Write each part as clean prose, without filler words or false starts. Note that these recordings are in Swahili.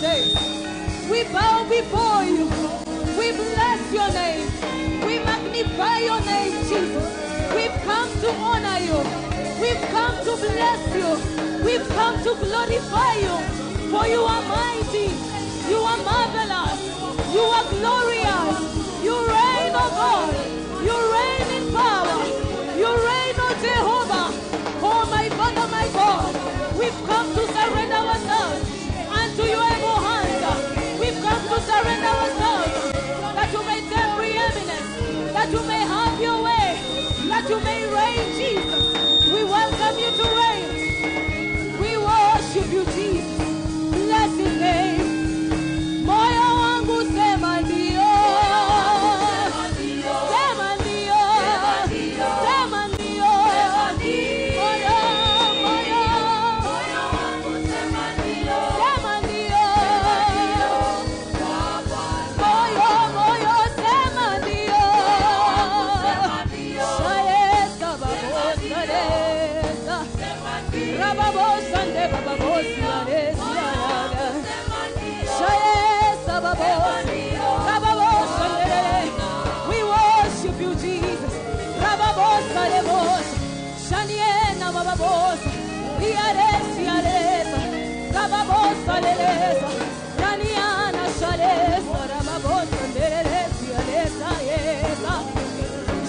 place. We bow before you. We bless your name. We magnify your name, Jesus. We've come to honor you. We've come to bless you. We've come to glorify you. For you are mighty. You are marvelous. You are glorious. You reign, O God. You reign in power. You reign, O Jehovah. Oh my Father, my God. We've come to surrender ourselves unto your able hand. We've come to surrender ourselves that you may take preeminence, that you may have your way, that you may reign, Jesus. We welcome you to reign. We worship you, Jesus. Bless his name. Moyo wangu sema ndio. Sema ndio. Sema ndio. Moyo wangu sema ndio. Sema ndio. Moyo sema ndio. Shaesa babosa desa. Rababosa nde bababosa desa. We worship you, Jesus. Shaniena bababosa, Iaresi Aresa, Rababosa Lelesa, Raniana Shalesa, Rababosa Lelesi Aresa, Yesa,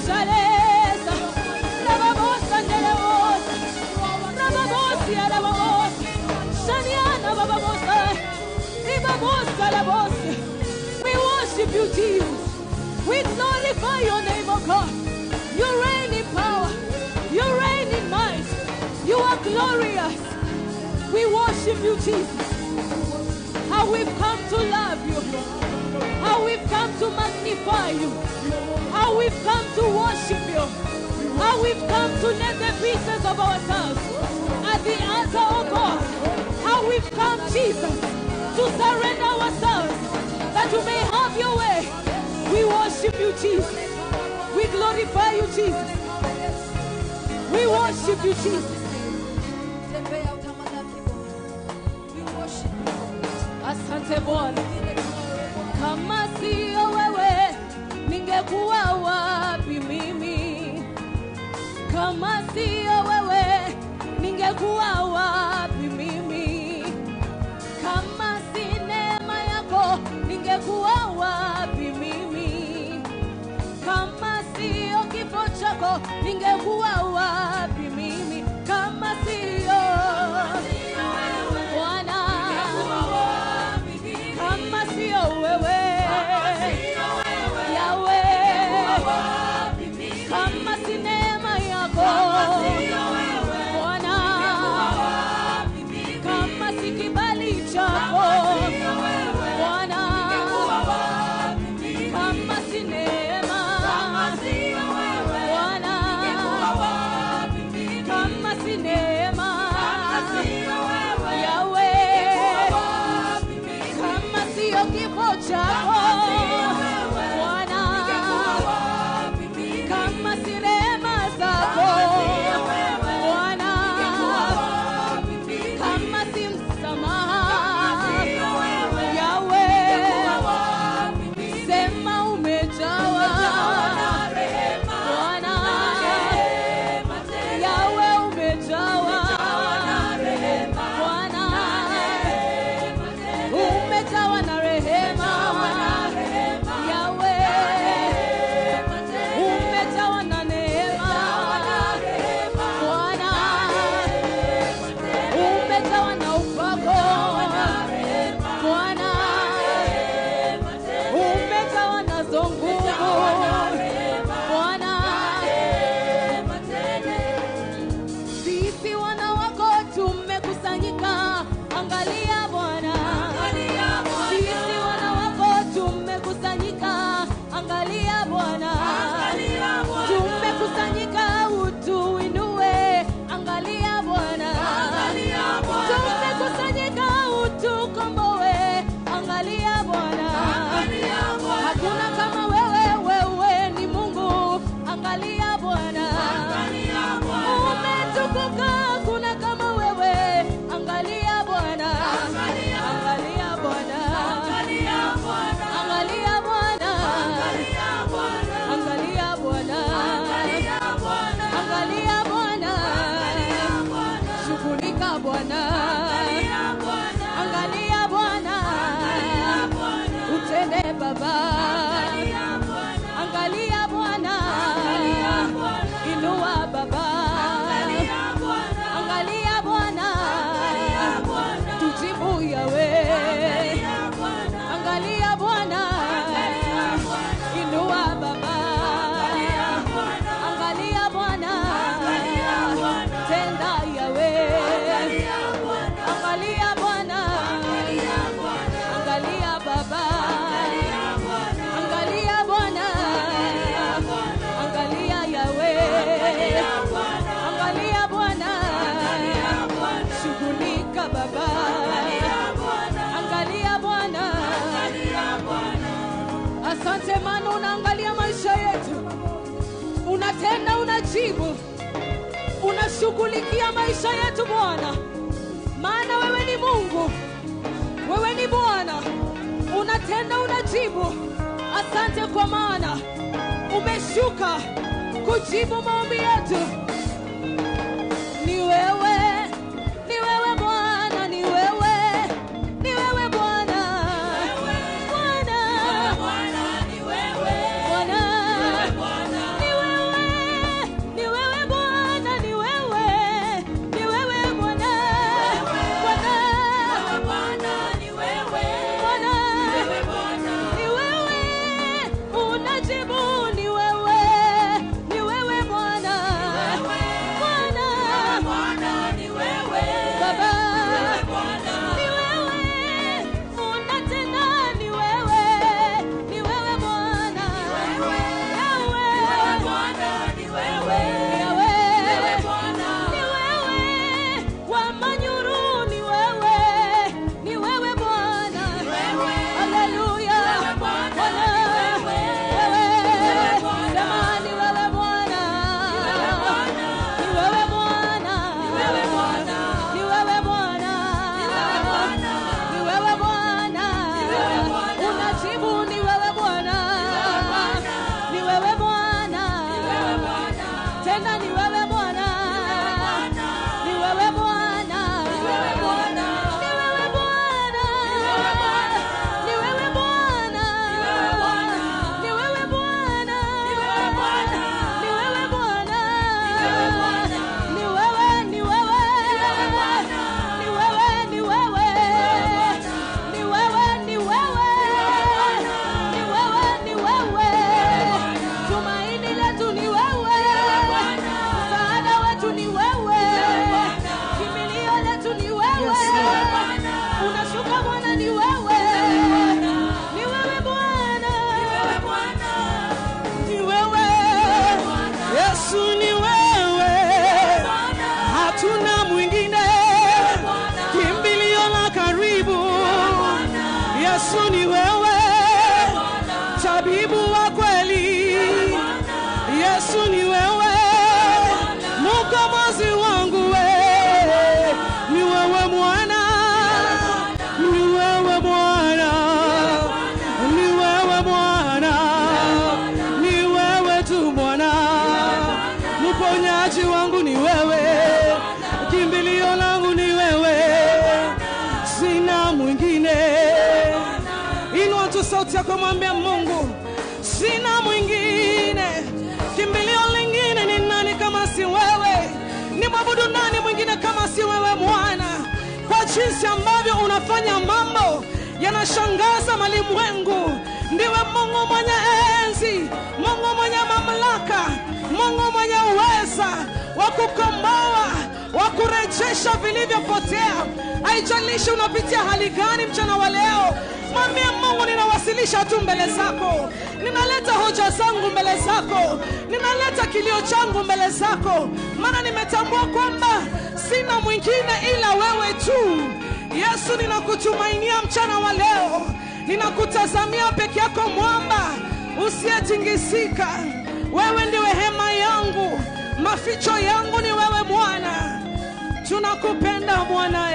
Shalesa, Rababosa Leleosa, Rababosia Rababosa, Shaniana bababosa. We worship you, Jesus. We glorify your name, oh God. You reign in power. You reign in might. You are glorious. We worship you, Jesus. How we've come to love you. How we've come to magnify you. How we've come to worship you. How we've come to let the pieces of ourselves at the altar, oh God. How we've come, Jesus, to surrender ourselves, that you may have your way. We worship you, Jesus. We glorify you, Jesus. We worship you, Jesus. Asante Bwana. Kama sio wewe, ningekuwa wapi mimi? Kama sio wewe, ningekuwa wapi mimi? Kama si neema yako, ningekuwa wapi mimi? Kama sio kifo chako, ningekuwa wapi mimi? Kama sio Bwana, kama sio wewe, Yahweh, kama si neema yako, Bwana, kama si kibali chako, Bwana, kama si neema, Bwana, kama si neema, Yahweh, kama sio kifo chako, Bwana, kama si neema zako, Bwana, kama si msamaha, Yahweh, sema umejawa, Bwana, Yahweh umejawa, Bwana, umejawa na rehema, unatenda, unajibu, unashughulikia maisha yetu Bwana. Maana wewe ni Mungu, wewe ni Bwana, unatenda, unajibu. Asante kwa maana umeshuka kujibu maombi yetu. Ni wewe Bwana, ni wewe Bwana, Bwana, ni wewe Bwana, ni wewe Bwana, ni wewe Bwana, Bwana, ni wewe Bwana, ni wewe unajibu, ni wewe Bwana, Bwana, ni wewe Baba, ni wewe unatenda, ni wewe Bwana, ni wewe wa manyuru, ni wewe Bwana, haleluya, Bwana, jamani, wewe Bwana, ni wewe Bwana, ni wewe Bwana, unajibu, ni wewe Bwana, ni wewe Bwana, tena ni wewe Bwana, ni wewe Bwana, ni wewe Bwana, ni wewe Bwana, ni wewe Bwana, ni wewe Bwana, ni wewe Bwana, ni wewe, ni wewe, ni wewe, ni wewe, ni wewe, ni wewe, ni wewe, tumaini letu ni wewe, msaada wetu ni wewe, kimbilio letu ni wewe, unashuka Bwana, ni wewe, ni wewe Bwana, ni wewe Yesu, ni wewe, hatuna mwingine, kimbilio la karibu. Yesu ni wewe, tabibu wa kweli. Yesu ni wewe, mkombozi wangu we. Ni wewe Bwana, ni wewe Bwana, ni wewe Bwana, ni wewe tu Bwana, mponyaji wangu ni wewe, kimbilio langu ni wewe, sina mwingine. Inua tu sauti yako, mwambie Mungu, sina mwingine, kimbilio lingine ni nani kama si wewe? Ni mwabudu nani mwingine kama si wewe Bwana? Kwa jinsi ambavyo unafanya mambo yanashangaza malimwengu. Ndiwe Mungu mwenye enzi, Mungu mwenye mamlaka, Mungu mwenye uweza wa kukomboa, wa kurejesha vilivyopotea. Haijalishi unapitia hali gani mchana wa leo, mwambie Mungu, ninawasilisha tu mbele zako, ninaleta hoja zangu mbele zako, ninaleta kilio changu mbele zako, maana nimetambua kwamba sina mwingine ila wewe tu. Yesu, ninakutumainia mchana wa leo, ninakutazamia peke yako, mwamba usiyetingisika. Wewe ndiwe hema yangu, maficho yangu ni wewe Bwana. Tunakupenda Bwana,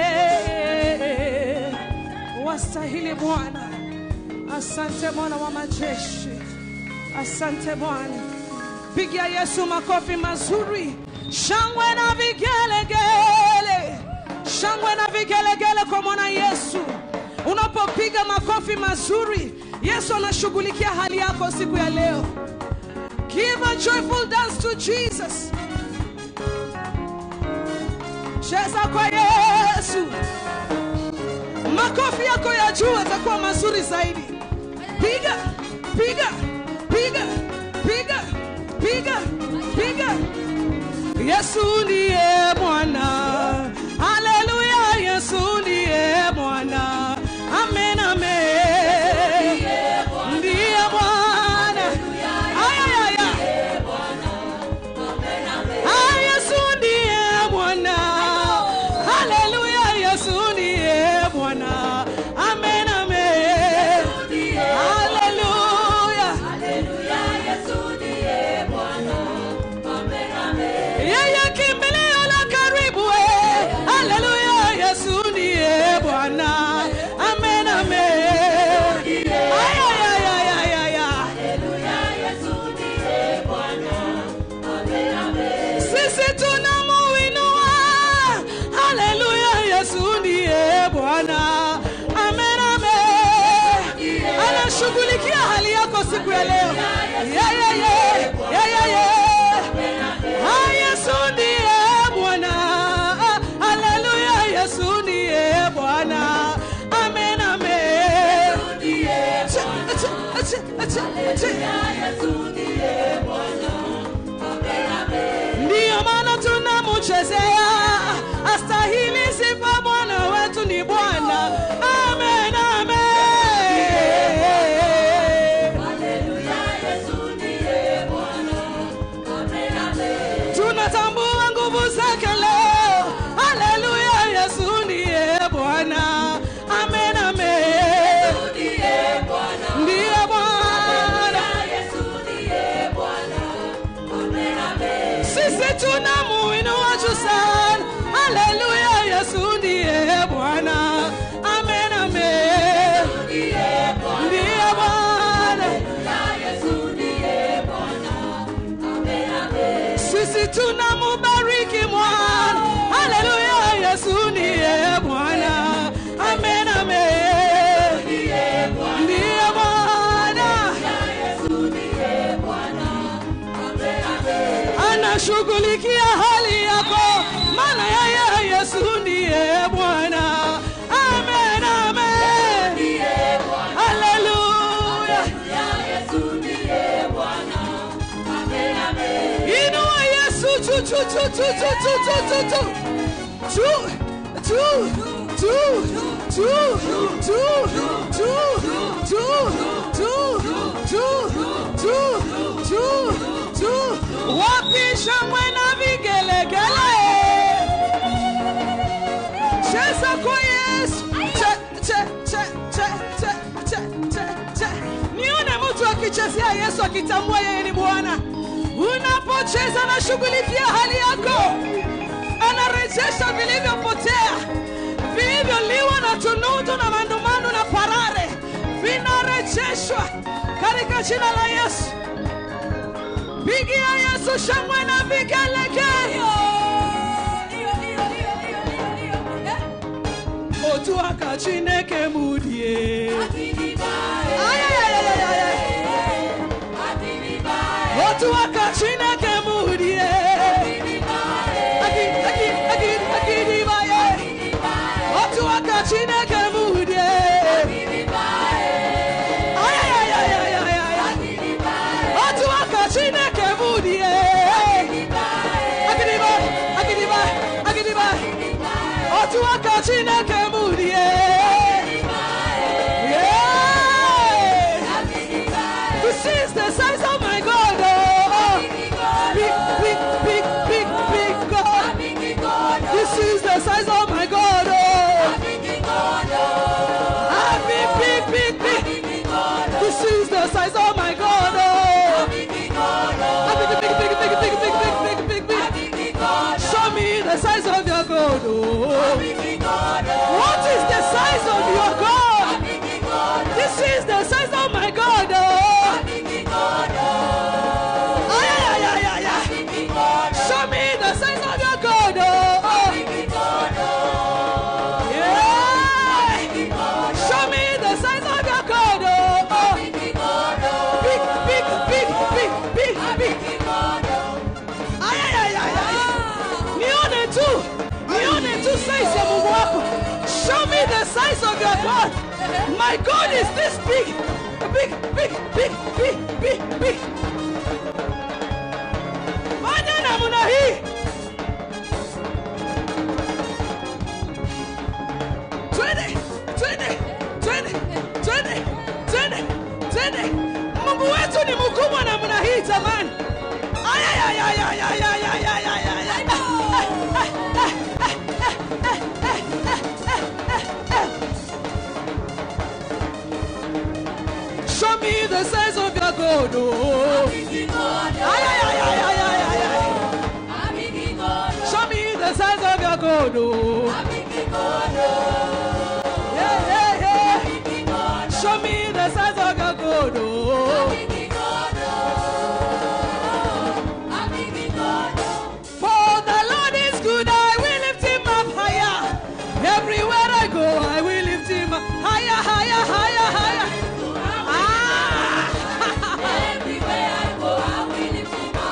wastahili Bwana. Asante Bwana wa majeshi, asante Bwana. Pigia Yesu makofi mazuri, shangwe na vigelegele, shangwe na vigelegele kwa Bwana Yesu. Unapopiga makofi mazuri, Yesu anashughulikia hali yako siku ya leo. Give a joyful dance to Jesus. Cheza kwa Yesu. Makofi yako ya juu yatakuwa mazuri zaidi. Piga, piga, piga, piga, piga, piga. Yesu ndiye Bwana. Haleluya, Yesu ndiye Bwana. Amen, amen. Ndiye Bwana. Ayaya. Yesu ndiye Bwana. Haleluya, Yesu ndiye Bwana. Amen, amen. Haleluya. Wapisha mwena vigelegele. Cheza kwa Yesu. Nione mtu akichezea Yesu akitambua yeye ni Bwana. Unapocheza na shughulikia hali yako. Anarejesha vilivyopotea, vilivyoliwa na tunutu na mandumano na parare, vinarejeshwa katika jina la Yesu. Pigia Yesu shangwe na vigelegele. Otu akachineke mudie. Otu akachineke mudie. Otu akachineke mudie. Otu akachineke mudie. Otu akachineke mudie. This is the size of my God. Big God. This is the size of my God. Big. This is the size of my God. Big. Show me the size of your God. What is the size of your God? This is the size of my God. Show me the size of your God. Yeah. Show me the size of your God. Big. Nione tu size ya Mungu wako. Show me the size of your God. My God is this big. Big. Fanya namna hii. Twende. Mungu wetu ni mkubwa namna hii jamani. Show me the size of your God. Show me the size of your God. Yeah. Show me the size of your God. For the Lord is good, I will lift him up higher. Everywhere I go, I will lift him up higher. Everywhere I go, I will lift him up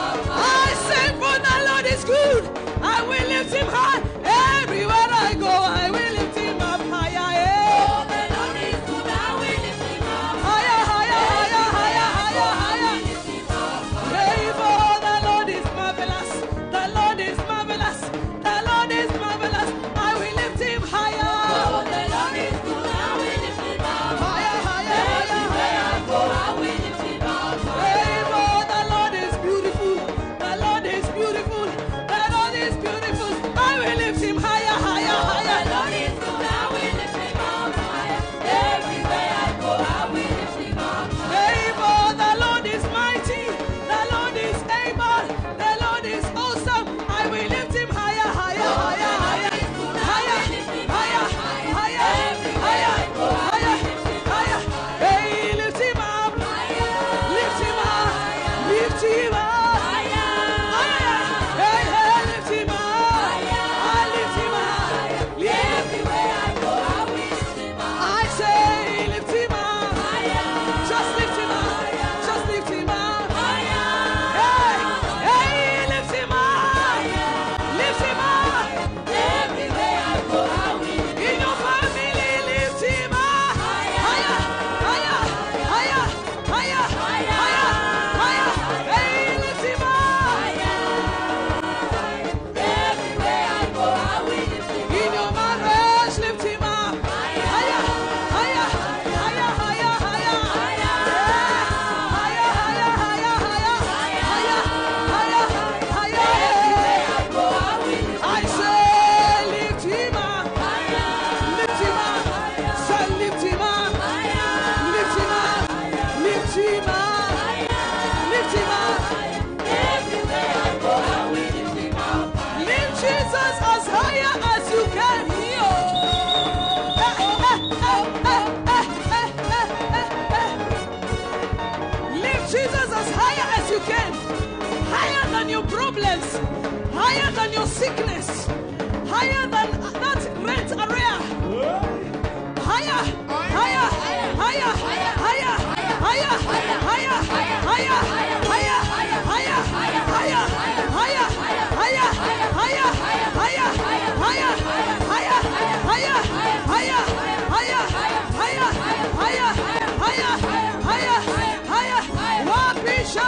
problems, higher than your sickness, higher than that rent area. Higher, higher, higher, higher, higher, higher, higher, higher, higher, higher, higher, higher, higher, higher, higher,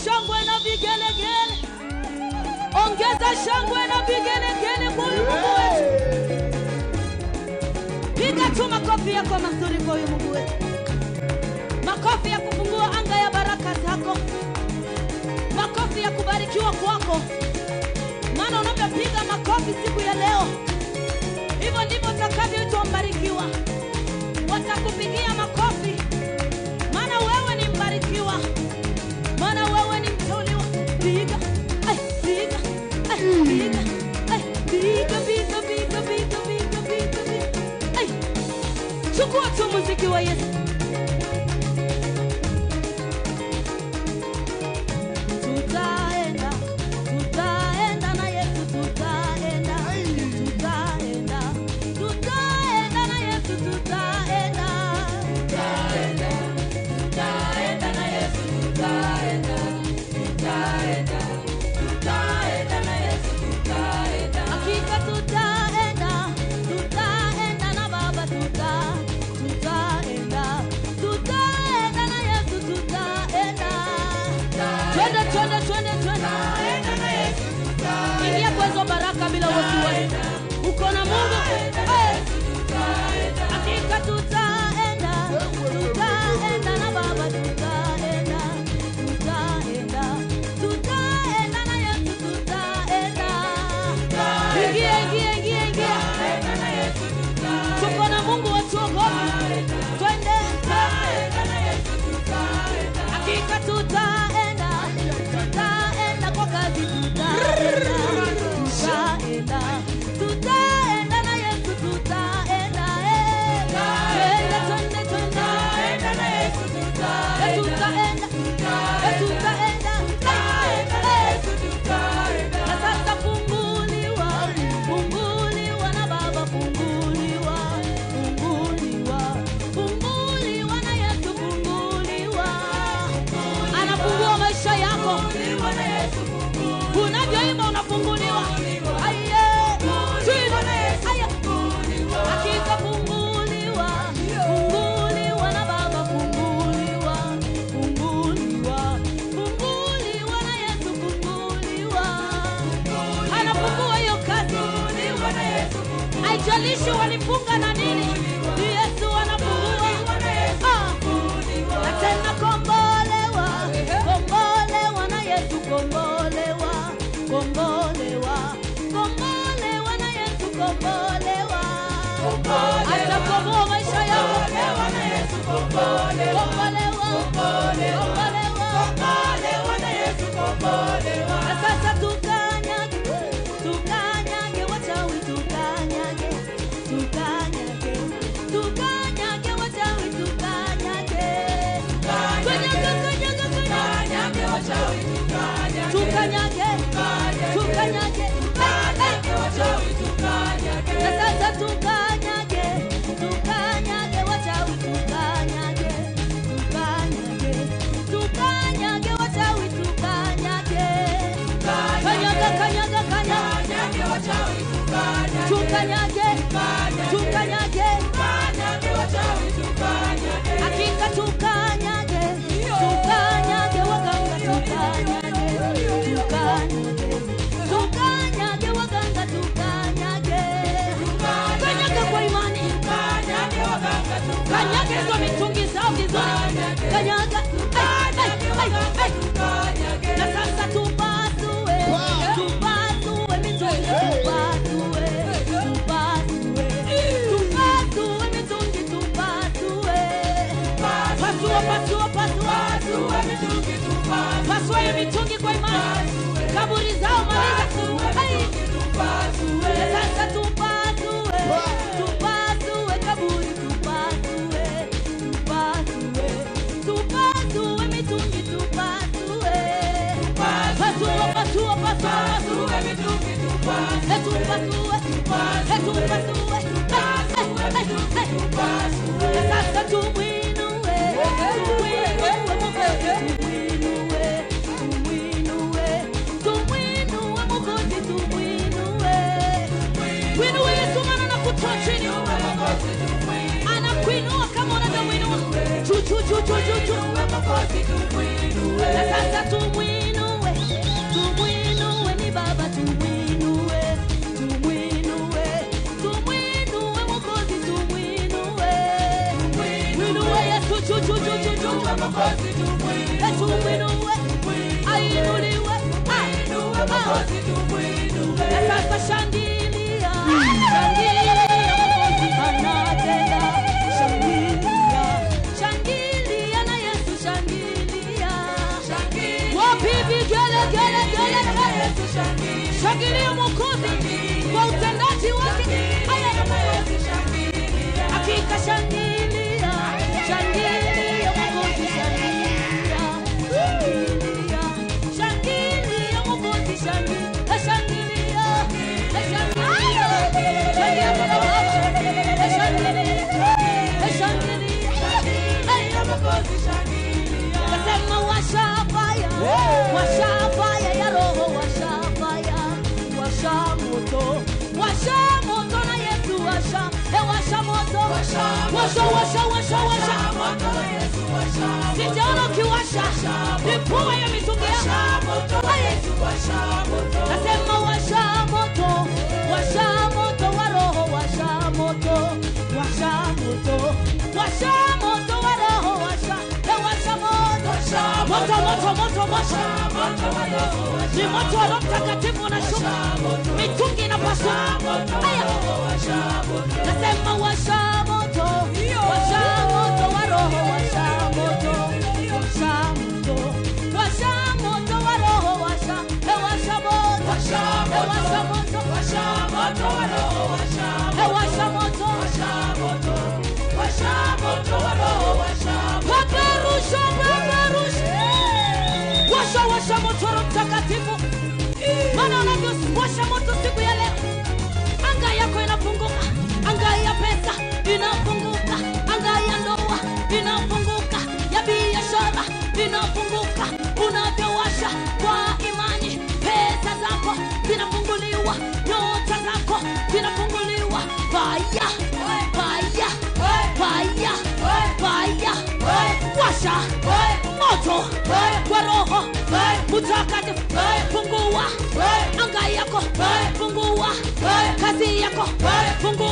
shangwe na vigelegele. Ongeza shangwe na vigelegele kwa huyu Mungu wetu. Piga tu makofi yako mazuri kwa huyu Mungu wetu. Makofi ya kufungua anga ya baraka zako. Makofi ya kubarikiwa kwako. Maana unapopiga makofi siku ya leo, hivyo ndivyo utakavyoitwa mbarikiwa. Watakupigia makofi. Maana wewe ni mbarikiwa. Maana wewe ni mteuliwa. Piga, piga, piga, piga, piga, piga, piga, piga, piga. Chukua tu muziki wa Yesu. Tutaenda, tutaenda na Yesu, tutaenda, tutaenda, tutaenda na Yesu, tutaenda, tutaenda, tutaenda na Yesu, tutaenda, tutaenda, tutaenda na Yesu, tutaenda. Hakika tutaenda, tutaenda na Baba, tutaenda, tutaenda na Yesu, tutaenda. Twende, twende, twende, twende. Ingia kwa hizo baraka bila wasiwasi. Uko na Mungu. Hakika tutaenda, tutaenda na Baba, tutaenda, tutaenda, tutaenda na Yesu, tutaenda. Ingia, ingia, ingia, ingia. Tuko na Mungu watuogopi. Twende. Hakika tutaenda, tutaenda kwa kazi, tutaenda, tutaenda, tutaenda na Haijalishi walifunga na nini, Yesu anafungua. Na tena kombolewa, kombolewa na Yesu, kombolewa, kombolewa, kombolewa na Yesu, kombolewa. Atakomboa maisha yako, kombolewa na Yesu, kombolewa, kombolewa, kombolewa na Yesu, kombolewa. Na sasa tukanyage, tukanyage wachawi, tukanyage, tukanyage, tukanyage wachawi, tukanyage, tukanyage, tukanyage wachawi, tukanyage, tukanyage, tukanyage, tukanyage wachawi, tukanyage. Na sasa tukanyage, tukanyage wachawi, tukanyage, tukanyage, tukanyage wachawi, tukanyage, kanyaga, kanyaga, kanyaga wachawi, tukanyage, tukanyage, tukanyage, tukanyage wachawi, tukanyage. Hakika tukanyage, tukanyage waganga, tukanyage, tukanyage, tukanyage waganga, tukanyage, kanyaga kwa imani, tukanyage waganga, tukanyage hizo mitungi zao vizuri, kanyaga, tukanyage. Na sasa tupasue, tupasue mitungi, tupasue, tupasue, tupasue mitungi, tupasue, pasua, pasua, pasua mitungi, tupasue, pasua mitungi kwa imani, kaburi zao maliza, tupasue. Na sasa tupasue, tupasue kaburi, tupasue, tupasue, tupasue mitungi, tupasue, pasua, pasua, pasua mitungi, tupasue, tupasue, tupasue, tupasue. Na sasa tumwinue, tumwinue, tumwinue, tumwinue, tumwinue Mwokozi, tumwinue, mwinue Yesu maana anakutoa chini, anakuinua kama unavyomuinua juu, juu, juu, juu, juu. Na sasa tumwinue, tumwinue ni Baba, tumwinue, tumwinue, tumwinue Mwokozi, tumwinue, mwinue Yesu juu, juu, juu, juu, juu. Tumwinue, ainuliwe, ainue Mwokozi, tumwinue. Na sasa shangilia, shangilia Mwokozi anatenda, shangilia, shangilia na Yesu, shangilia, shangilia. Wapi vigele, gele, gele, gele, shangilia Mwokozi kwa utendaji wake, hakika shangilia, shangilia Mwokozi, shangilia, shangilia, shangilia Mwokozi, shangilia, shangilia, shangilia, shangilia Baba, shangilia, shangilia Mwokozi, shangilia. Nasema washafaya, washafaya ya Roho, washafaya, washa moto, washa moto na Yesu, washa, washa moto, washa, washa, washa, washa moto na Yesu, washa. Sijaona ukiwasha, nipua ya mitungi yako, Yesu, washa moto. Nasema washa moto, washa moto wa Roho, washa moto, washa moto, washa moto wa Roho, washa, washa moto, moto, moto, moto, moto, ni moto wa Roho Mtakatifu unashuka, mitungi inapaswa, nasema washa moto, washa moto wa Roho, washa moto, washa moto, washa moto wa Roho, washa, washa moto, washa moto, washa moto wa Roho, washa, washa moto, washa moto, washa moto wa Roho, washa, peperusha, peperusha, washa, washa moto wa Mtakatifu, maana unavyowasha moto siku ya leo, anga yako inafunguka, anga ya pesa inafunguka, anga ya ndoa inafunguka, ya biashara inafunguka, unavyowasha kwa imani, pesa zako zinafunguliwa, nyota zako zinafunguliwa, fire, fire, fire, fire, washa moto kwa Roho Mtakatifu, fungua anga yako, fungua kazi yako, fungua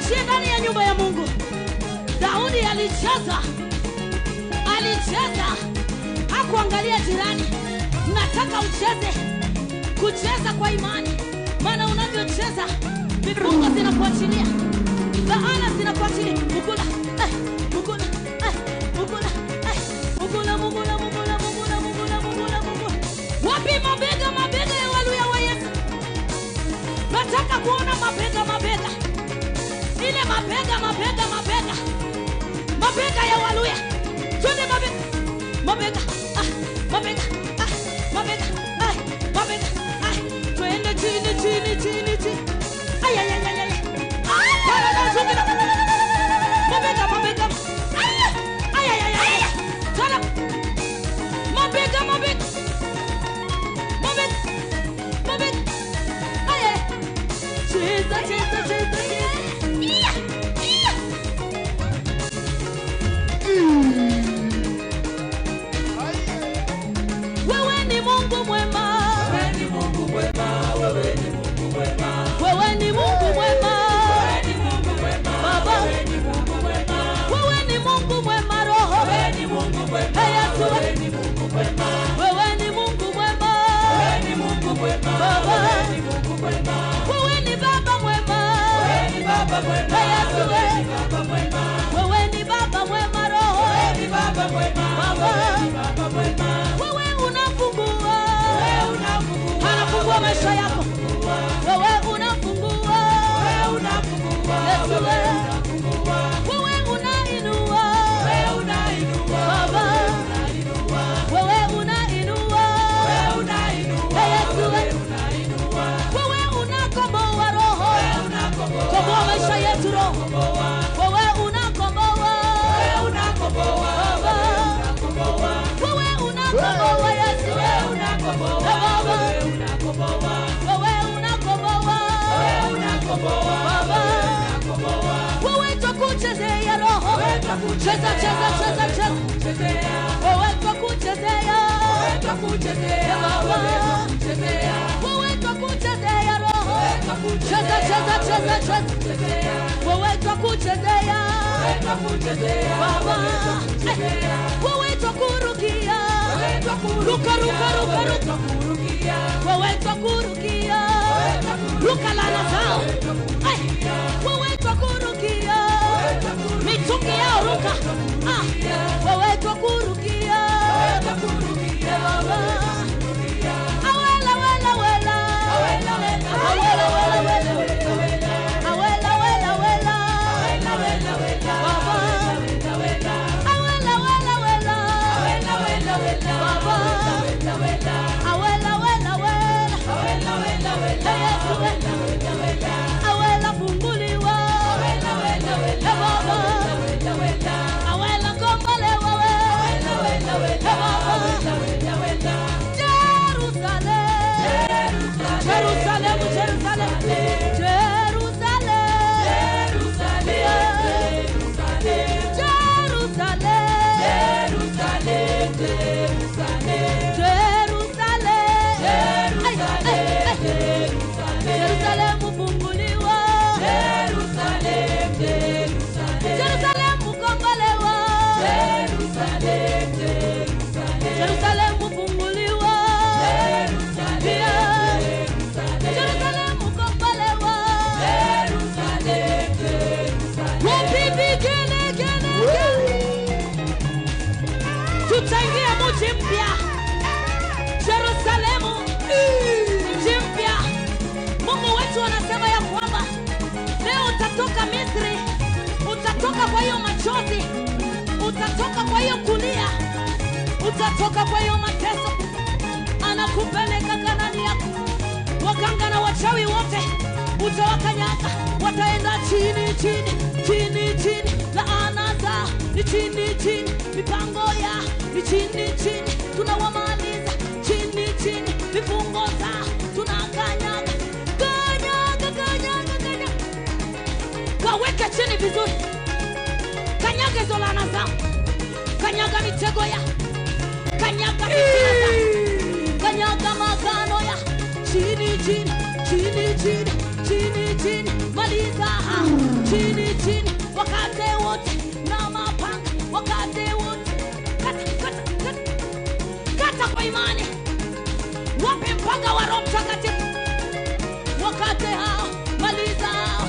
tuachie ndani ya nyumba ya Mungu. Daudi alicheza. Hakuangalia jirani. Nataka ucheze. Kucheza kwa imani. Maana unavyocheza vifungo zinakuachilia. Laana zinakuachilia. Mukula. Mukula. Mukula. Mukula, mukula, mukula, mukula, mukula, mukula, mukula. Wapi mabega ya waluya wa Yesu? Nataka kuona mabega. Ile mabega. Mabega ya waluya. Twende mabega. Mabega. Twende chini. Ay. Para zungira. Mabega. Ay. Tala. Mabega. Ay. Cheza. Wewe ni Mungu mwema. Wewe ni Mungu mwema. Baba. Wewe ni Mungu mwema Roho. Wewe ni Mungu mwema. Wewe ni Mungu mwema. Baba. Wewe ni Baba mwema. Wewe ni Baba mwema Roho. Baba. Wewe unafungua. Anafungua maisha yako. Wewe unafungua. Yesu wewe unainua. Baba. Wewe unainua. Yesu wewe unakomboa Roho. Komboa maisha yetu Roho. Wewe unakomboa. Baba. Wewe unakomboa Yesu. Wewe unakomboa. Baba. Wewe twakuchezea Roho. Cheza. Wewe twakuchezea. Baba. Wewe twakuchezea Roho. Cheza. Wewe twakuchezea. Baba. Wewe twakurukia. Ruka. Wewe twakurukia. Ruka lana zao. Wewe twakurukia. Mitungi yao ruka. Wewe twakurukia. Baba. Awela. Awela funguliwa. Baba. Awela kombolewa. Tutaingia mji mpya Yerusalemu, mji mpya. Mungu wetu anasema ya kwamba leo utatoka Misri, utatoka kwa hiyo machozi, utatoka kwa hiyo kulia, utatoka kwa hiyo mateso. Anakupeleka Kanaani yako. Waganga na wachawi wote utawakanyaga, wataenda chini. Laana za ni chini, mipango ya ni chini, tunawamaliza chini, vifungo za tunakanyaga. Kaweka chini vizuri, kanyaga hizo laana za, kanyaga mitego ya, kanyaga fitina za, kanyaga magano ya chini. chini, maliza chini chini, wakate wote na mapanga, wakate wote kata kwa imani, wape mpanga wa Roho Mtakatifu, wakate hao, maliza hao.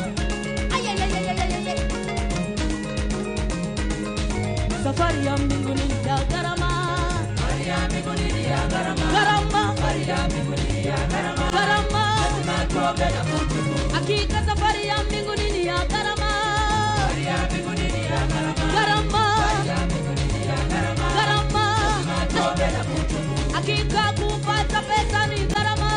Safari ya mbinguni ni ya gharama, safari ya mbinguni ni ya gharama, safari ya mbinguni ni ya gharama, lazima tuombe na kutubu. Hakika safari ya mbinguni ni ya gharama, safari ya mbinguni ni ya gharama, safari ya mbinguni ni ya gharama, lazima tuombe na kutubu. Hakika kupata pesa ni gharama,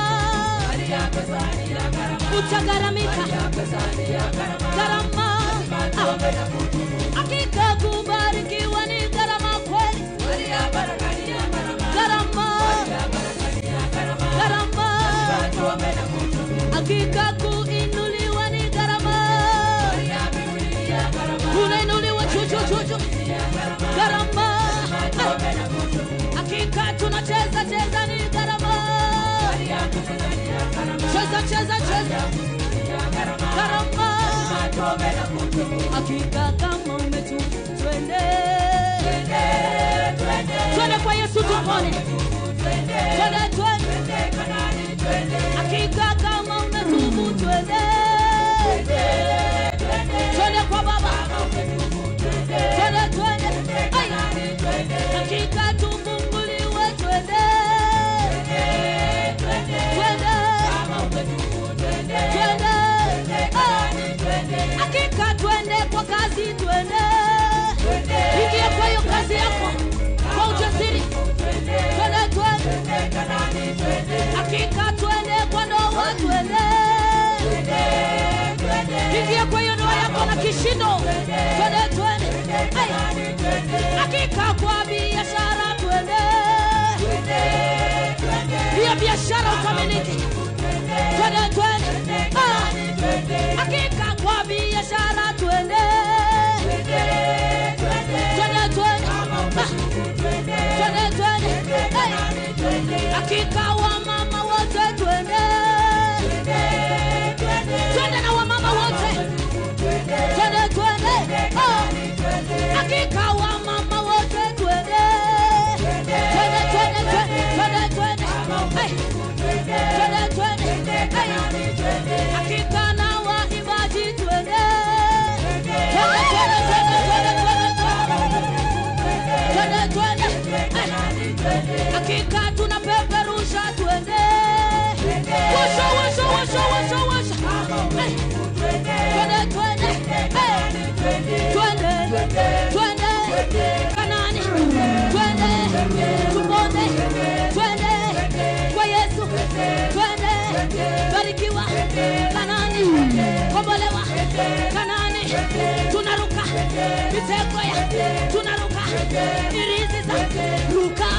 hali ya pesa ni ya gharama, utagharamika, hali ya pesa ni ya gharama, lazima tuombe na kutubu. Hakika kubarikiwa ni gharama kweli, hali ya baraka ni ya gharama, hali ya baraka ni ya gharama, lazima tuombe na kutubu. Hakika kuinuliwa ni gharama, hali ya mbinguni ni ya gharama, unainuliwa chuchu gharama, lazima tuombe na kutubu. Hakika tunacheza cheza ni gharama, hali ya kucheza ni ya gharama, cheza gharama, lazima tuombe na kutubu. Hakika kama umetubu, twende kwa Yesu tupone, twende Kanaani, hakika kama umetubu, twende kwa Baba, twende hakika tufunguliwe, twende hakika twende kwa kazi, twende ingia kwa hiyo kazi yako kwa ujasiri, twende hakika twende kwa ndoa, twende ingia kwa hiyo ndoa yako na kishindo, twende hakika kwa biashara, twende hiyo biashara ukamiliki, twende hakika kwa biashara, twende hakika wa mama wote, twende na wa mama wote, twende hakika wa mama wote, twende hakika na waimbaji, twende hakika tunapeperusha, twende washa twende Kanaani, twende tupone, twende kwa Yesu, twende barikiwa Kanaani, kombolewa Kanaani, tunaruka mitego ya, tunaruka irizi za ruka,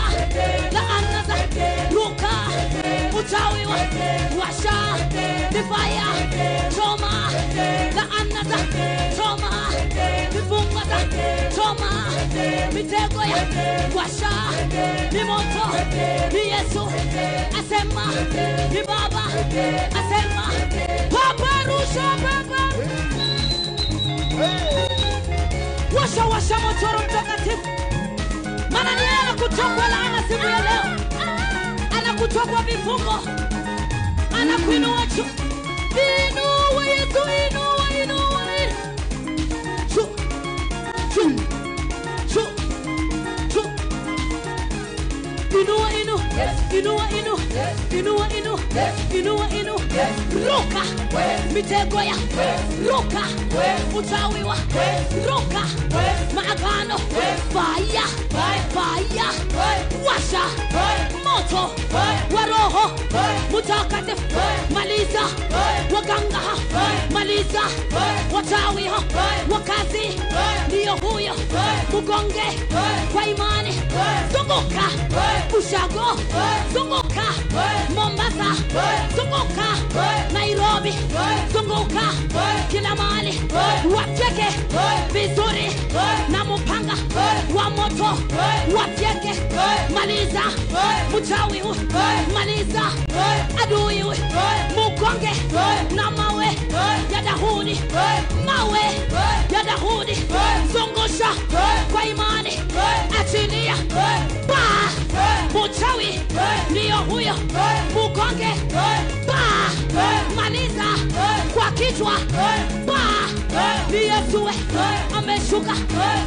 laana za ruka, uchawi wa washa nifaya, choma laana za choma, vifungo za choma, mitego ya washa ni moto, ni Yesu asema, ni Baba asema, paparusha baba, washa moto Roho Mtakatifu, maana ni yeye anakutoa laana siku ya leo, anakutoa vifungo, anakuinua juu. Inua Yesu, inua inua ruka mitego ya ruka, uchawi wa ruka, maagano fire washa moto wa Roho Mtakatifu, maliza waganga, maliza wachawi wakazi, ndio huyo mugonge kwa imani, zunguka Ushago, zunguka Mombasa, zunguka Nairobi, zunguka kila mahali, wafyeke vizuri na mupanga wa moto, wafyeke, maliza mchawi, maliza adui, mugonge na mawe kichwa. Ni Yesu ameshuka,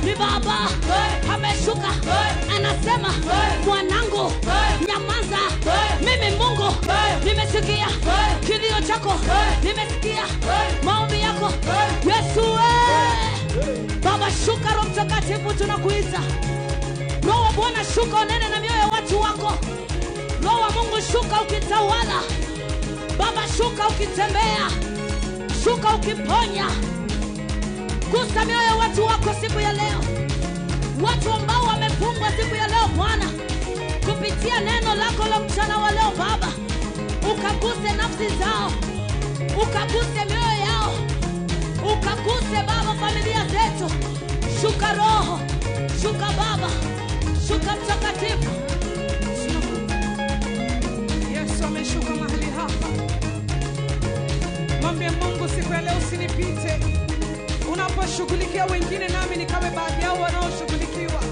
ni Baba ameshuka. Anasema mwanangu nyamaza, mimi Mungu nimesikia kilio chako, nimesikia maombi yako. Yesu Baba shuka, Roho Mtakatifu tunakuita. Roho wa Bwana shuka, unene na mioyo ya watu wako. Roho wa Mungu shuka ukitawala. Baba shuka ukitembea, shuka ukiponya. Gusa mioyo ya watu wako siku ya leo. Watu ambao wamefungwa siku ya leo Bwana, kupitia neno lako la mchana wa leo Baba, ukaguse nafsi zao, ukaguse mioyo yao, ukaguse Baba familia zetu. Shuka Roho, shuka Baba, shuka Mtakatifu. Yesu ameshuka mahali hapa. Mwambie Mungu siku ya leo usinipite. Unaposhughulikia wengine nami nikawe baadhi yao wanaoshughulikiwa.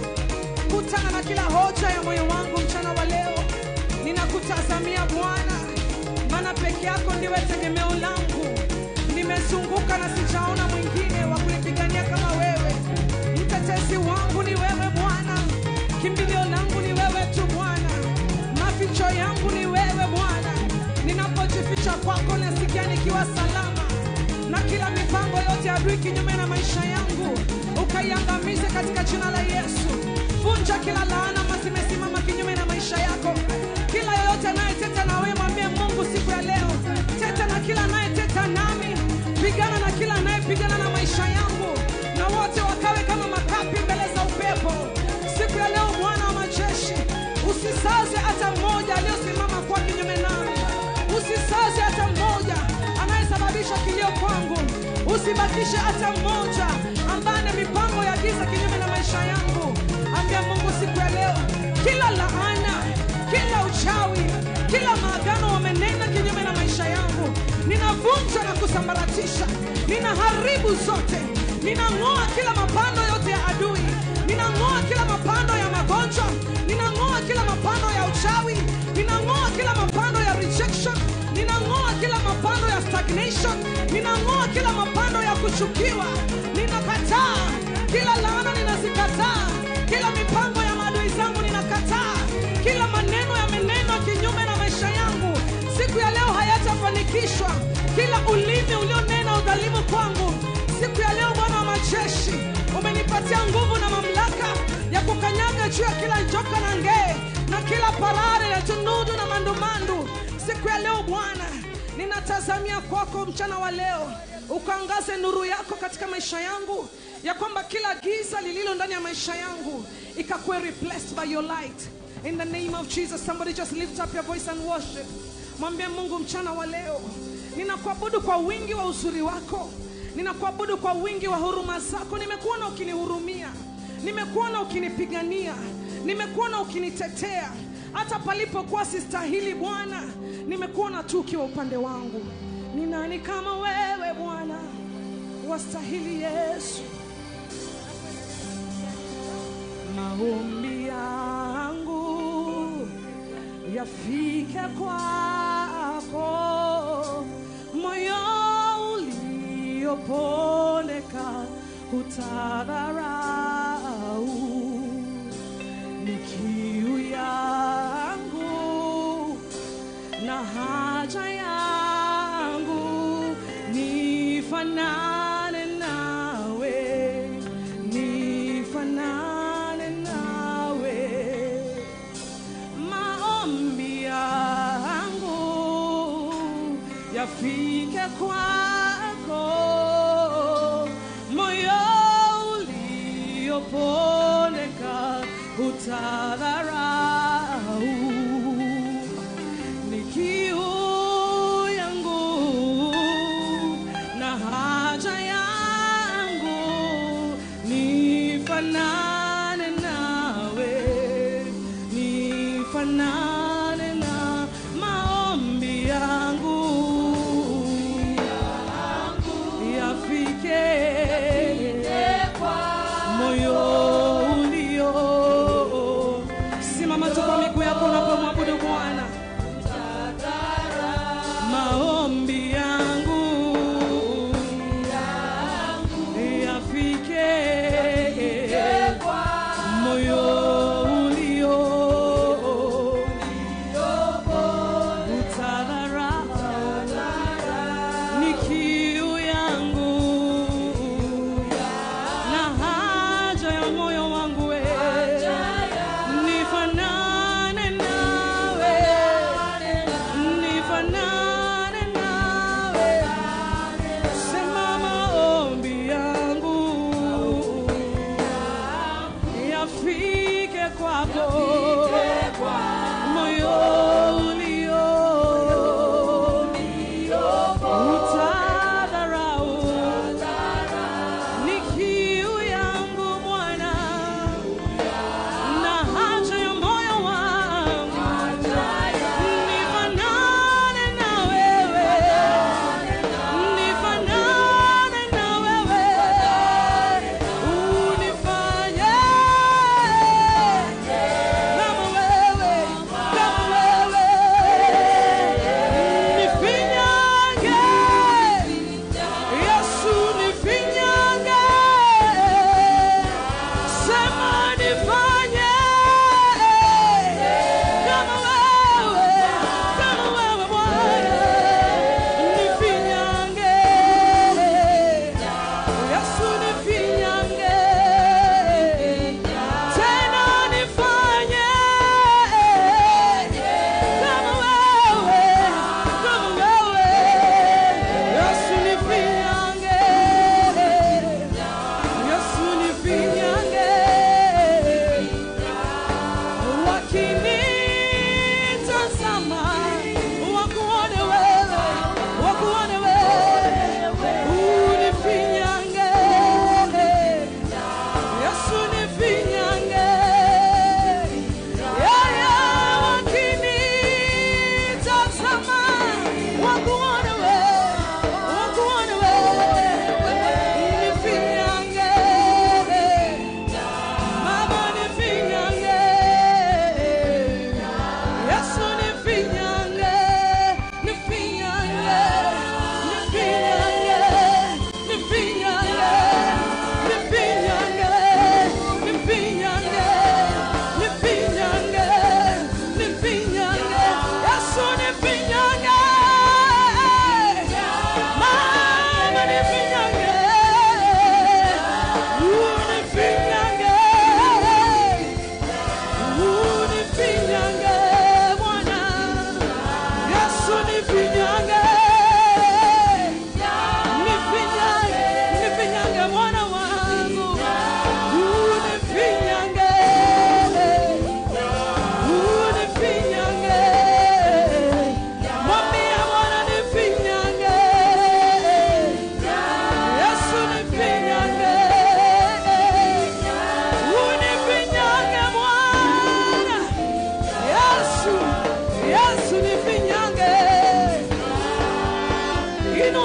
Kutana na kila hoja ya moyo wangu mchana wa leo. Ninakutazamia Bwana, maana peke yako ndiwe tegemeo langu. Nimezunguka na sijaona mwingine wa kunipigania kama wewe. Mtetezi wangu ni wewe Bwana. Kimbilio langu ni wewe tu Bwana. Maficho yangu ni wewe Bwana. Ninapojificha kwako nasikia nikiwa salama. Na kila mipango yote ya adui kinyume na maisha yangu ukaiangamize katika jina la Yesu. Vunja kila laana zimesimama kinyume na maisha yako. Kila yoyote anayeteta na wewe mwambie Mungu siku ya leo, teta na kila anayeteta nami. Pigana na kila anayepigana na maisha yangu. Na wote wakawe kama makapi mbele za upepo. Siku ya leo Bwana wa majeshi, usisaze hata mmoja aliyosimama kwa kinyume nami. Usisaze hata mmoja anayesababisha kilio kwangu. Usibakishe hata mmoja ambaye mipango ya giza kinyume na maisha yangu. Ambia Mungu siku ya leo, kila laana, kila uchawi, kila maagano wamenena kinyume na maisha yangu, ninavunja na kusambaratisha. Ninaharibu zote. Ninang'oa kila mapando yote ya adui. Ninang'oa kila mapando ya magonjwa. Ninang'oa kila mapando ya uchawi. Ninang'oa kila mapando ya rejection. Ninang'oa kila mapando ya stagnation. Ninang'oa kila mapando ya kuchukiwa. Ninakataa kila laana, ninazikataa kila mipango ya maadui zangu, ninakataa kila maneno ya meneno kinyume na maisha yangu. Siku ya leo hayatafanikishwa. Kila ulimi ulionena udhalimu kwangu, siku ya leo Bwana wa majeshi umenipatia nguvu na mamlaka ya kukanyaga juu ya kila joka na ngee na kila parare ya tunudu na mandumandu. Siku ya leo Bwana, ninatazamia kwako mchana wa leo, ukaangaze nuru yako katika maisha yangu, ya kwamba kila giza lililo ndani ya maisha yangu ikakuwe replaced by your light. In the name of Jesus, somebody just lift up your voice and worship. Mwambie Mungu mchana wa leo, ninakuabudu kwa wingi wa uzuri wako. Ninakuabudu kwa wingi wa huruma zako. Nimekuona ukinihurumia. Nimekuona ukinipigania. Nimekuona ukinitetea. Hata palipokuwa sistahili Bwana, nimekuona tu ukiwa upande wangu. Ni nani kama wewe Bwana? Wastahili Yesu. Maombi yangu yafike kwako, moyo uliopondeka utadharau. Ni kiu yangu na haja yangu, nifanane nawe, nifanane nawe. Maombi yangu yafike kwako, moyo uliopondeka utadharau. Ni kiu yangu na haja yangu, nifanane nawe, nifanane na. Maombi yangu yafike moyo ulio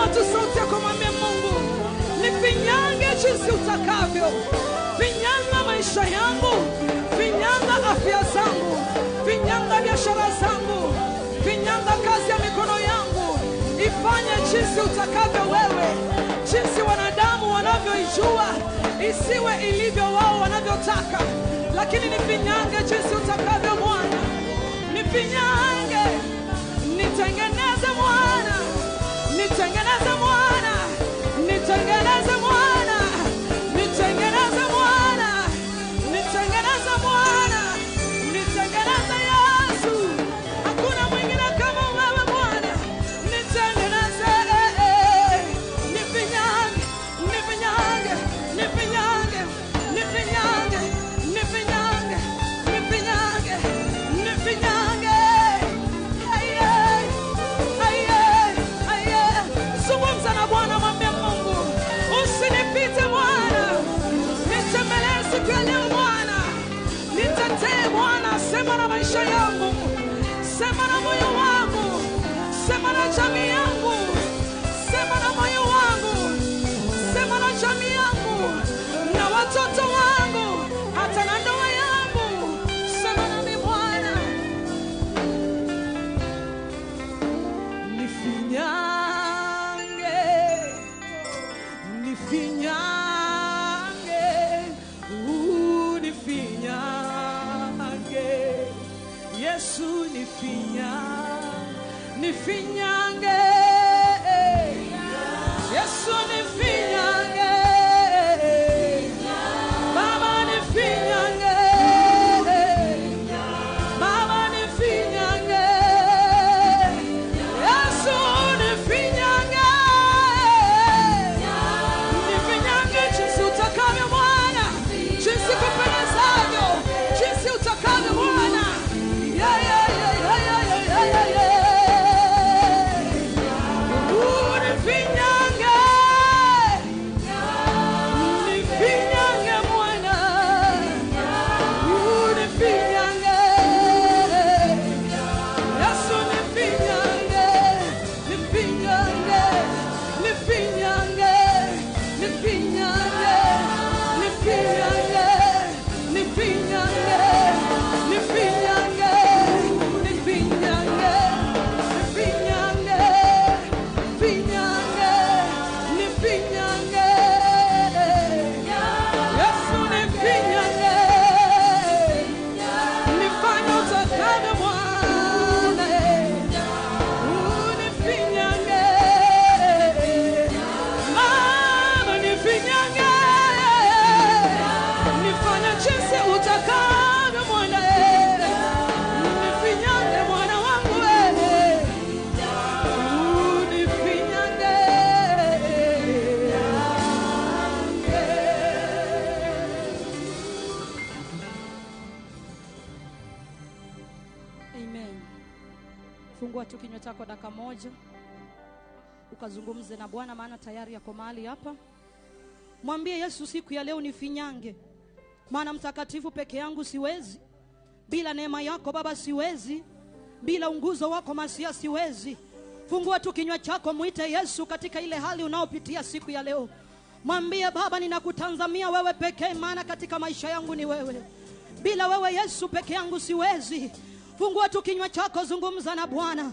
Inua tu sauti yako, mwambie Mungu, nifinyange jinsi utakavyo. Finyanga maisha yangu, finyanga afya zangu, finyanga biashara zangu, finyanga kazi ya mikono yangu. Ifanye jinsi utakavyo wewe, jinsi wanadamu wanavyoijua, isiwe ilivyo wao wanavyotaka, lakini nifinyange jinsi utakavyo Bwana. Nifinyange, nitengeneze Bwana, nitengeneze Bwana, nitengeneze Bwana, nitengeneze Bwana, nitengeneze Bwana, nitengeneze Yesu. Hakuna mwingine kama wewe Bwana. Nitengeneze, nifinyange, nifinyange, nifinyange, nifinyange, nifinyange, nifinyange, nifinyange. Zungumza na Bwana, mwambie Mungu, usinipite Bwana. Nitembelee siku ya leo Bwana. Nitetee Bwana, sema na maisha yangu, sema na moyo wangu, sema na jamii yangu, sema na moyo wangu, sema na jamii yangu, na watoto wangu, hata na ndoa yangu. Sema nami Bwana. Nifinyange, nifinyange, nifinyange. Yesu nifinyange, Yesu nifinyange, Baba nifinyange, Baba nifinyange, Yesu nifinyange, nifinyange jinsi utakavyo Bwana, jinsi kupendezavyo, jinsi utakavyo Bwana. Yeah, yeah, yeah, yeah, yeah, yeah, yeah, yeah. Fungua tu kinywa chako dakika moja, ukazungumze na Bwana, maana tayari yako mahali hapa. Mwambie Yesu, siku ya leo nifinyange, maana mtakatifu peke yangu siwezi. Bila neema yako Baba siwezi, bila unguzo wako Masia siwezi. Fungua tu kinywa chako, muite Yesu katika ile hali unaopitia siku ya leo. Mwambie Baba, ninakutazamia wewe pekee, maana katika maisha yangu ni wewe. Bila wewe Yesu peke yangu siwezi. Fungua tu kinywa chako, zungumza na Bwana.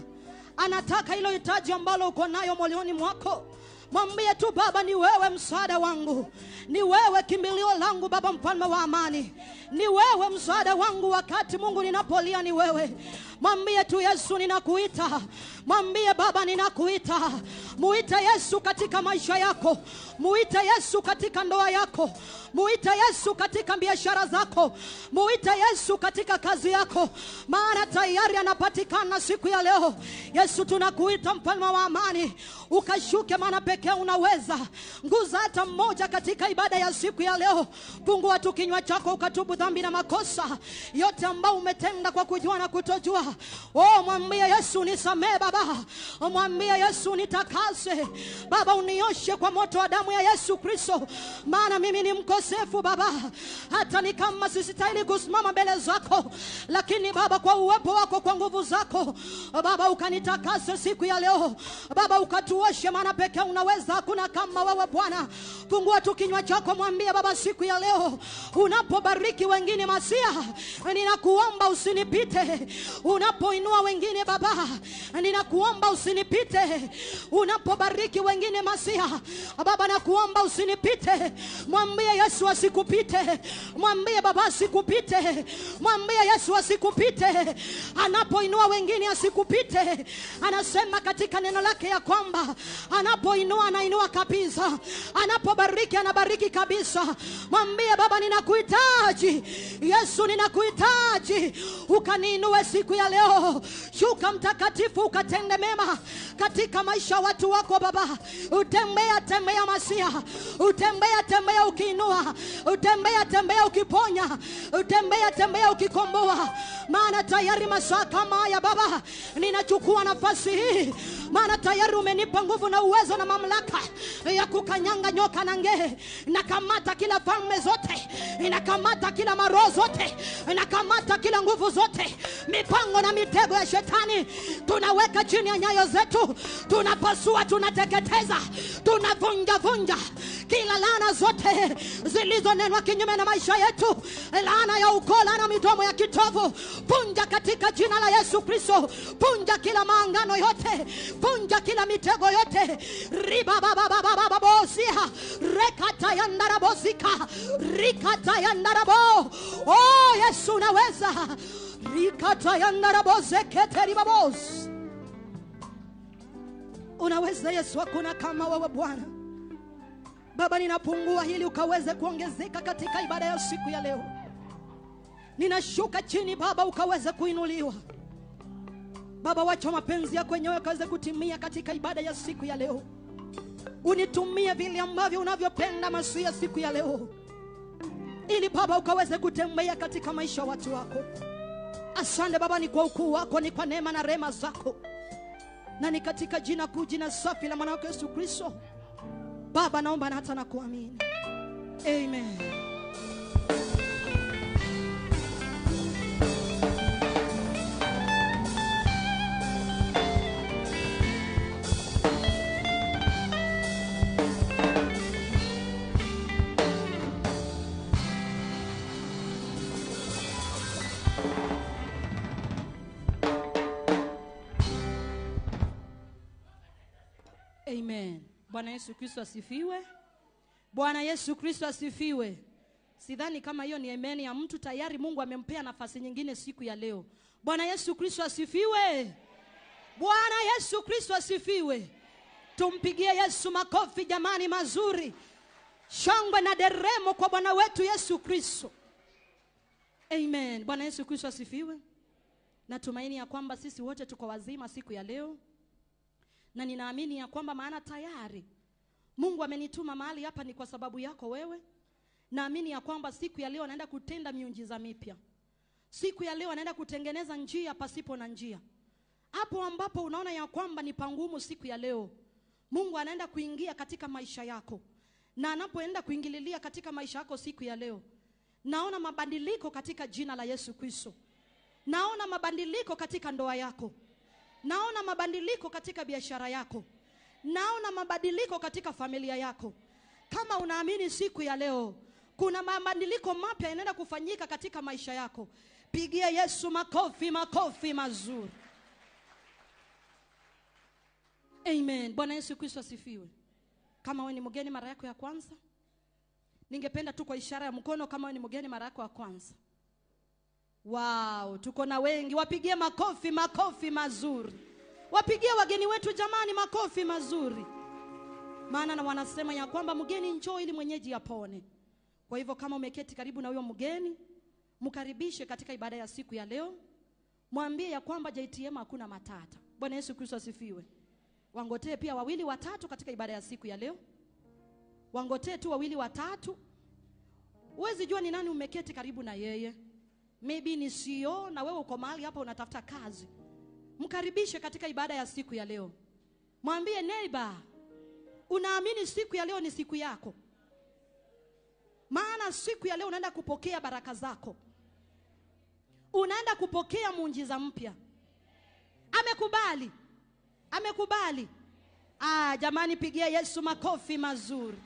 Anataka hilo hitaji ambalo uko nayo moyoni mwako. Mwambie tu, Baba ni wewe msaada wangu, ni wewe kimbilio langu Baba mfalme wa amani, ni wewe msaada wangu wakati Mungu ninapolia, ni wewe. Mwambie tu Yesu ninakuita, mwambie Baba ninakuita. Muite Yesu katika maisha yako, muite Yesu katika ndoa yako, muite Yesu katika biashara zako, muite Yesu katika kazi yako, maana tayari anapatikana siku ya leo. Yesu tunakuita mfalme wa amani, ukashuke, maana pekee unaweza. Nguza hata mmoja katika ibada ya siku ya leo. Fungua tu kinywa chako, ukatubu dhambi na makosa yote ambao umetenda kwa kujua na kutojua. Oh, mwambie Yesu nisamehe Baba. Mwambie Yesu nitakase Baba, unioshe kwa moto wa damu ya Yesu Kristo, maana mimi ni mkosefu Baba. Hata ni kama sistahili kusimama mbele zako, lakini Baba kwa uwepo wako, kwa nguvu zako Baba, ukanitakase siku ya leo Baba, ukatuoshe, maana pekee unaweza, hakuna kama wewe Bwana. Fungua tu kinywa chako, mwambie Baba siku ya leo, unapobariki wengine Masia, ninakuomba usinipite. Unapoinua wengine Baba, ninakuomba usinipite. Unapobariki wengine Masia Baba, nakuomba usinipite. Mwambie Yesu asikupite. Mwambie Baba asikupite. Mwambie Yesu asikupite. Anapoinua wengine asikupite. Anasema katika neno lake ya kwamba anapoinua anainua kabisa, anapobariki anabariki kabisa. Mwambie Baba ninakuhitaji. Yesu ninakuhitaji. Ukaniinue siku ya leo. Shuka Mtakatifu, ukatende mema katika maisha watu wako Baba. Utembea tembea Masia. Utembea tembea ukiinua. Utembea tembea ukiponya. Utembea tembea ukikomboa. Maana tayari masaa kama haya Baba, ninachukua nafasi hii, maana tayari umenipa nguvu na uwezo na mamlaka ya kukanyanga nyoka na nge. Nakamata kila falme zote, nakamata kila maroho zote, nakamata kila nguvu zote, mipango na mitego ya shetani tunaweka chini ya nyayo zetu. Tunapasua, tunateketeza, tunavunja vunja kila laana zote zilizonenwa kinyume na maisha yetu. Laana ya ukoo, laana midomo ya kitovu, punja katika jina la Yesu Kristo. Punja kila maangano yote, punja kila mitego yote. Riba baba baba baba bosia, rekata yandarabosika, rikata yandarabo. Oh Yesu unaweza. Rikata yandarabose keteri babos. Unaweza Yesu, hakuna kama wewe Bwana. Baba ninapungua ili ukaweze kuongezeka katika ibada ya siku ya leo. Ninashuka chini Baba, ukaweze kuinuliwa Baba. Wacha mapenzi yako yenyewe kaweze kutimia katika ibada ya siku ya leo. Unitumie vile ambavyo unavyopenda Masia siku ya leo, ili Baba ukaweze kutembea katika maisha watu wako. Asante Baba, ni kwa ukuu wako, ni kwa neema na rehema zako, na ni katika jina kuu, jina safi la mwanao Yesu Kristo Baba naomba na hata na kuamini. Amen. Amen. Bwana Yesu Kristo asifiwe. Bwana Yesu Kristo asifiwe. Sidhani kama hiyo ni amen ya mtu. Tayari Mungu amempea nafasi nyingine siku ya leo. Bwana Yesu Kristo asifiwe. Bwana Yesu Kristo asifiwe. Tumpigie Yesu makofi jamani mazuri. Shangwe na deremo kwa Bwana wetu Yesu Kristo. Amen. Bwana Yesu Kristo asifiwe. Natumaini ya kwamba sisi wote tuko wazima siku ya leo. Na ninaamini ya kwamba maana tayari Mungu amenituma mahali hapa ni kwa sababu yako wewe. Naamini ya kwamba siku ya leo anaenda kutenda miujiza mipya. Siku ya leo anaenda kutengeneza njia pasipo na njia. Hapo ambapo unaona ya kwamba ni pangumu siku ya leo, Mungu anaenda kuingia katika maisha yako. Na anapoenda kuingililia katika maisha yako siku ya leo, naona mabadiliko katika jina la Yesu Kristo. Naona mabadiliko katika ndoa yako. Naona mabadiliko katika biashara yako. Naona mabadiliko katika familia yako. Kama unaamini siku ya leo kuna mabadiliko mapya yanaenda kufanyika katika maisha yako, pigia Yesu makofi, makofi mazuri. Amen. Bwana Yesu Kristo asifiwe. Kama wewe ni mgeni mara yako ya kwanza, ningependa tu kwa ishara ya mkono kama wewe ni mgeni mara yako ya kwanza. Wow, tuko na wengi. Wapigie makofi, makofi mazuri. Wapigie wageni wetu jamani makofi mazuri. Maana na wanasema ya kwamba mgeni njoo ili mwenyeji apone. Kwa hivyo kama umeketi karibu na huyo mgeni, mkaribishe katika ibada ya siku ya leo. Mwambie ya kwamba JTM hakuna matata. Bwana Yesu Kristo asifiwe. Wangotee pia wawili watatu katika ibada ya siku ya leo. Wangotee tu wawili watatu. Uwezi jua ni nani umeketi karibu na yeye. maybe ni CEO na wewe uko mahali hapa unatafuta kazi, mkaribishe katika ibada ya siku ya leo. Mwambie neighbor, unaamini siku ya leo ni siku yako? Maana siku ya leo unaenda kupokea baraka zako, unaenda kupokea muujiza mpya. Amekubali, amekubali. Jamani, pigia Yesu makofi mazuri.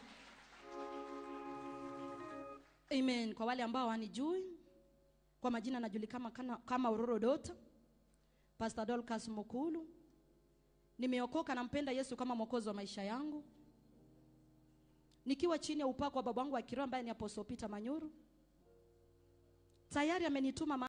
Amen. Kwa wale ambao wanijui, kwa majina najulikana kama Ororo Dota, Pastor Dorcas Mukulu. Nimeokoka, nampenda Yesu kama mwokozi wa maisha yangu, nikiwa chini ya upako wa babangu wa kiroho ambaye ni Apostle Peter Manyuru. Tayari amenituma